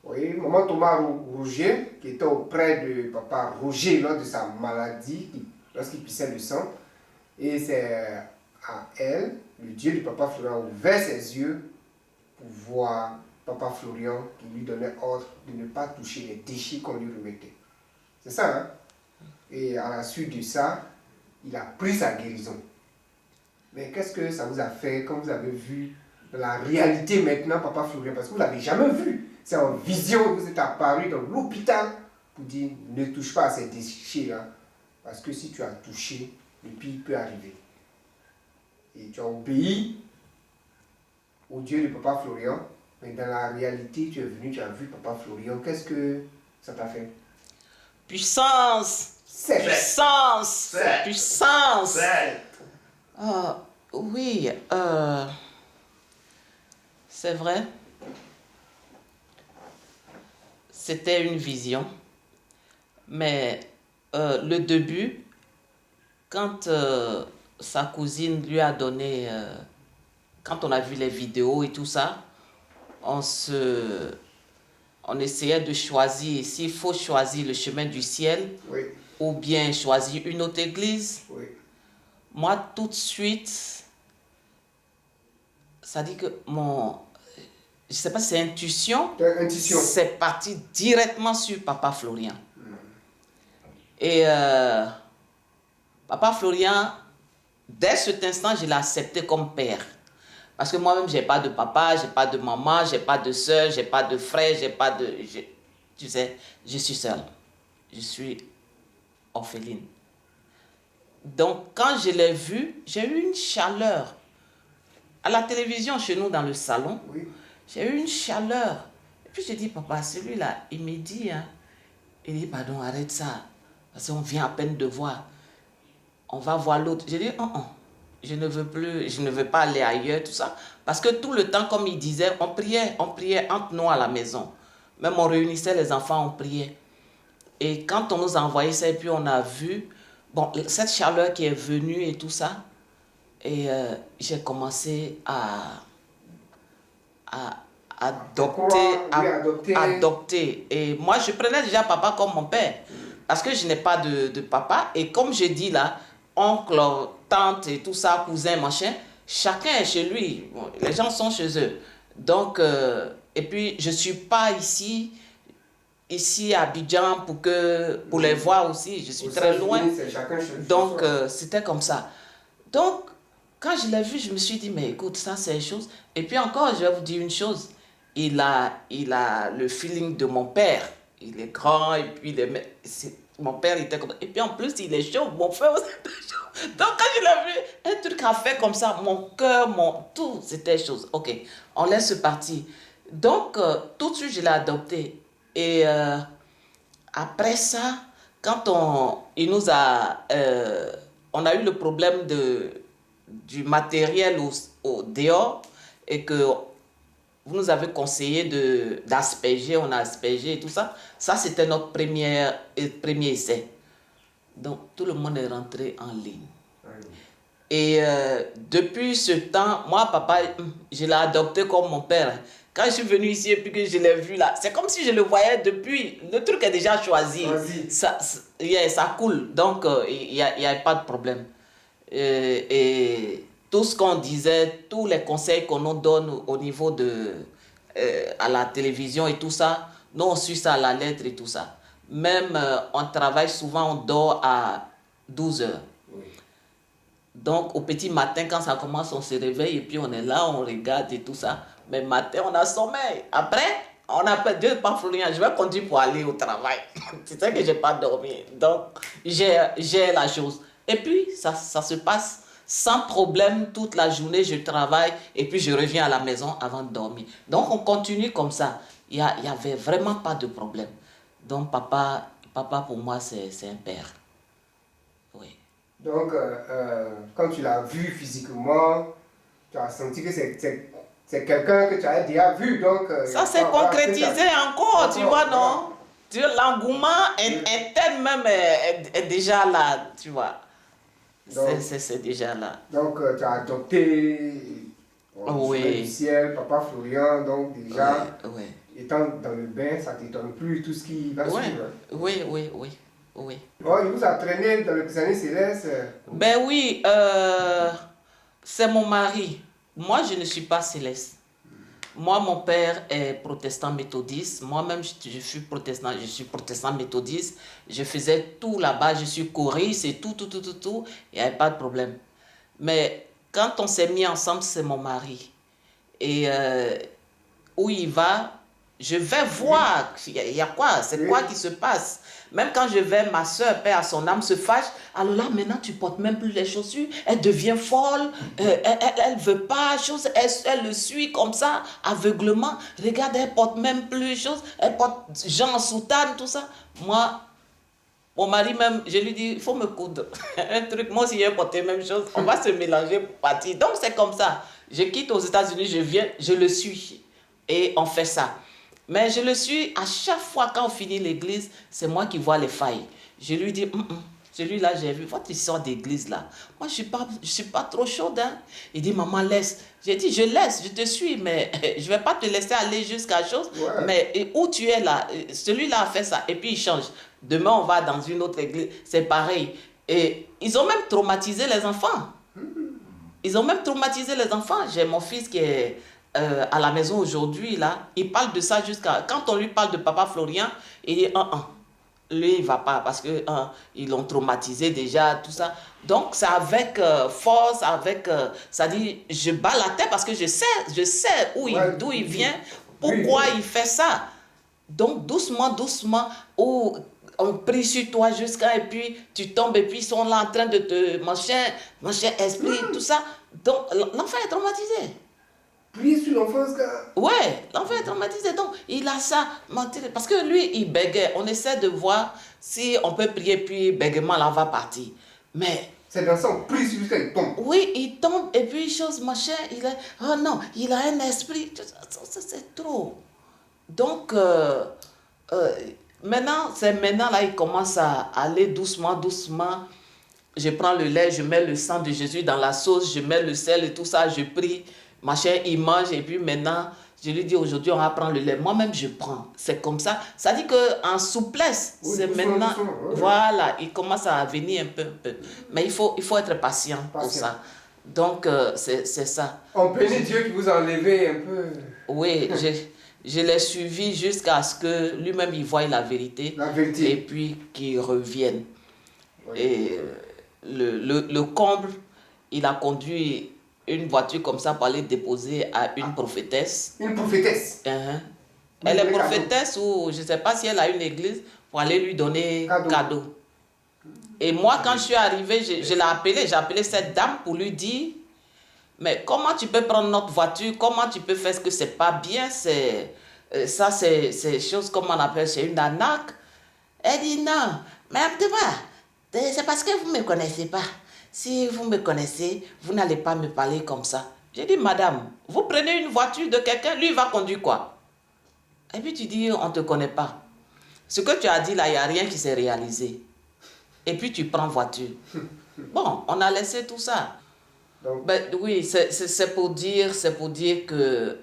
Oui, maman Thomas Rougier, qui était auprès de papa Roger lors de sa maladie, lorsqu'il pissait le sang. Et c'est à elle, le Dieu du papa Florian, a ouvert ses yeux pour voir papa Florian qui lui donnait ordre de ne pas toucher les déchets qu'on lui remettait. C'est ça, hein? Et à la suite de ça, il a pris sa guérison. Mais qu'est-ce que ça vous a fait quand vous avez vu dans la réalité maintenant papa Florian? Parce que vous ne l'avez jamais vu. C'est en vision que vous êtes apparu dans l'hôpital pour dire ne touche pas à ces déchets-là. Parce que si tu as touché, le pire peut arriver. Et tu as obéi au Dieu de papa Florian. Mais dans la réalité, tu es venu, tu as vu papa Florian. Qu'est-ce que ça t'a fait? Puissance! C'est Puissance! Puissance! Oui, c'est vrai. C'était une vision. Mais le début, quand sa cousine lui a donné, quand on a vu les vidéos et tout ça, on essayait de choisir, s'il faut choisir le chemin du ciel, oui, ou bien choisir une autre église. oui. Moi, tout de suite, ça dit que je ne sais pas si c'est intuition, c'est parti directement sur papa Florian. Et papa Florian, dès cet instant, je l'ai accepté comme père. Parce que moi-même, je n'ai pas de papa, je n'ai pas de maman, je n'ai pas de soeur, je n'ai pas de frère, tu sais, je suis seule. Je suis orpheline. Donc, quand je l'ai vu, j'ai eu une chaleur. À la télévision, chez nous, dans le salon, Oui. J'ai eu une chaleur. Et puis, j'ai dit, papa, celui-là, il me dit, hein, il dit, pardon, arrête ça. Parce qu'on vient à peine de voir. On va voir l'autre. J'ai dit, je ne veux plus, je ne veux pas aller ailleurs, tout ça. Parce que tout le temps, comme il disait, on priait entre nous à la maison. Même on réunissait les enfants, on priait. Et quand on nous a envoyé ça, et puis on a vu, bon, cette chaleur qui est venue et tout ça, et j'ai commencé à adopter. Et moi, je prenais déjà papa comme mon père. Parce que je n'ai pas de papa. Et comme je dis là, oncle, tante et tout ça, cousin, machin, chacun est chez lui. Bon, les gens sont chez eux. Donc, et puis, je ne suis pas ici à Abidjan pour les voir aussi. Je suis très loin. Donc, c'était comme ça. Donc, quand je l'ai vu, je me suis dit, mais écoute, ça c'est une chose. Et puis encore, je vais vous dire une chose. Il a le feeling de mon père. Il est grand et puis mon père était comme ça. Et puis en plus, il est chaud. Mon frère aussi était chaud. Donc quand je l'ai vu, un truc a fait comme ça. Mon cœur, tout, c'était chose. Ok, on laisse partir. Donc, tout de suite, je l'ai adopté. Et après ça, quand on a eu le problème du matériel au dehors et que vous nous avez conseillé d'asperger, on a aspergé et tout ça. Ça, c'était notre premier essai. Donc, tout le monde est rentré en ligne. Et depuis ce temps, moi, papa, je l'ai adopté comme mon père. Quand je suis venu ici et puis que je l'ai vu là, c'est comme si je le voyais depuis. Le truc est déjà choisi. Ça coule. Donc, il n'y a pas de problème. Et tout ce qu'on disait, tous les conseils qu'on nous donne au niveau à la télévision et tout ça, nous on suit ça à la lettre et tout ça. Même on travaille souvent, on dort à 12 heures. Oui. Donc au petit matin, quand ça commence, on se réveille et puis on est là, on regarde et tout ça. Mais matin, on a sommeil. Après, on appelle Dieu pas Florian, je vais conduire pour aller au travail. C'est ça que je n'ai pas dormi. Donc, j'ai la chose. Et puis, ça se passe sans problème toute la journée, je travaille et puis je reviens à la maison avant de dormir. Donc, on continue comme ça. Il n'y avait vraiment pas de problème. Donc, papa pour moi, c'est un père. Oui. Donc, quand tu l'as vu physiquement, tu as senti que c'est quelqu'un que tu as déjà vu. Donc, ça s'est concrétisé encore, tu vois, non? L'engouement interne même est déjà là, tu vois. C'est déjà là. Donc, tu as adopté le ciel, papa Florian, donc déjà. Oui. étant dans le bain, ça ne t'étonne plus tout ce qui va Ouais. suivre. Oui. Oh, il vous a traîné dans les années célestes. Ben oui, c'est mon mari. Moi, je ne suis pas céleste. Moi, mon père est protestant méthodiste. Moi-même, je suis protestant méthodiste. Je faisais tout là-bas. Je suis choriste et tout. Il n'y avait pas de problème. Mais quand on s'est mis ensemble, c'est mon mari. Et où il va, je vais voir. Il y a quoi? C'est quoi qui se passe? Même quand je vais, ma soeur, paix à son âme, se fâche. Alors là, maintenant, tu portes même plus les chaussures. Elle devient folle. Elle veut pas chose. Elle le suit comme ça, aveuglement. Regarde, elle porte même plus chose. Elle porte Jean en soutane, tout ça. Moi, mon mari même, je lui dis, il faut me coudre. Un truc, moi aussi, j'ai porté la même chose. On va se mélanger pour partir. Donc, c'est comme ça. Je quitte aux États-Unis, je viens, je le suis. Et on fait ça. Mais je le suis, à chaque fois quand on finit l'église, c'est moi qui vois les failles. Je lui dis, celui-là, j'ai vu votre histoire d'église là. Moi, je suis pas trop chaude. Hein. Il dit, maman, laisse. J'ai dit, je laisse, je te suis, mais je vais pas te laisser aller jusqu'à chose. Ouais. Mais où tu es là, celui-là a fait ça. Et puis, il change. Demain, on va dans une autre église. C'est pareil. Et ils ont même traumatisé les enfants. Ils ont même traumatisé les enfants. J'ai mon fils qui est à la maison aujourd'hui, là. Il parle de ça jusqu'à... Quand on lui parle de papa Florian, il dit, lui, il ne va pas parce que ils l'ont traumatisé déjà, tout ça. Donc, c'est avec force, avec... ça dit, je bats la tête parce que je sais d'où il vient, pourquoi il fait ça. Donc, doucement, on prie sur toi jusqu'à... Et puis, tu tombes et puis ils sont là en train de te... Machin, esprit, tout ça. Donc, l'enfant est traumatisé. Prier sur l'enfance, gars. Ouais, l'enfant est traumatisé. Donc, il a ça. Parce que lui, il bégaye. On essaie de voir si on peut prier, puis bégaiement, là, va partir. Mais... C'est dans ça, on prie sur lui quand il tombe. Oui, il tombe, et puis, chose, machin, oh non, il a un esprit. Ça, c'est trop. Donc, maintenant, là, il commence à aller doucement. Je prends le lait, je mets le sang de Jésus dans la sauce, je mets le sel et tout ça, je prie. Machin, il mange et puis maintenant, je lui dis aujourd'hui, on va prendre le lait. Moi-même, je prends. C'est comme ça. Ça dit qu'en souplesse, oui, c'est maintenant... Oui. Voilà, il commence à venir un peu. Mais il faut être patient pour ça. Donc, c'est ça. On bénit Dieu qui vous a enlevé un peu. Oui, je l'ai suivi jusqu'à ce que lui-même, il voie la vérité. La vérité. Et puis qu'il revienne. Oui. Et le comble, il a conduit... une voiture comme ça pour aller déposer à une prophétesse. Une prophétesse. Elle est prophétesse ou je ne sais pas si elle a une église pour aller lui donner cadeau. Et moi, quand je suis arrivée, je l'ai appelée, j'ai appelé cette dame pour lui dire, mais comment tu peux prendre notre voiture, comment tu peux faire ce que c'est pas bien, ça c'est chose, comment on appelle, c'est une arnaque. Elle dit non, mais c'est parce que vous ne me connaissez pas. Si vous me connaissez, vous n'allez pas me parler comme ça. J'ai dit, madame, vous prenez une voiture de quelqu'un, lui, il va conduire quoi? Et puis tu dis, on ne te connaît pas. Ce que tu as dit là, il n'y a rien qui s'est réalisé. Et puis tu prends voiture. Bon, on a laissé tout ça. Donc, ben, oui, c'est pour dire que...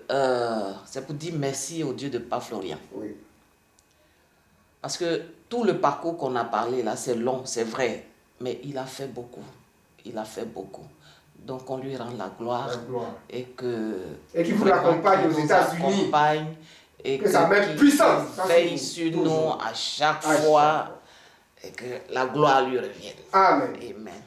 c'est pour dire merci au Dieu de Papa Florian. Oui. Parce que tout le parcours qu'on a parlé là, c'est long, c'est vrai. Mais il a fait beaucoup. Il a fait beaucoup. Donc on lui rend la gloire. Et qu'il vous l'accompagne aux États-Unis. Et que ça met puissance. Veille sur nous à chaque fois. Et que la gloire lui revienne. Amen. Amen.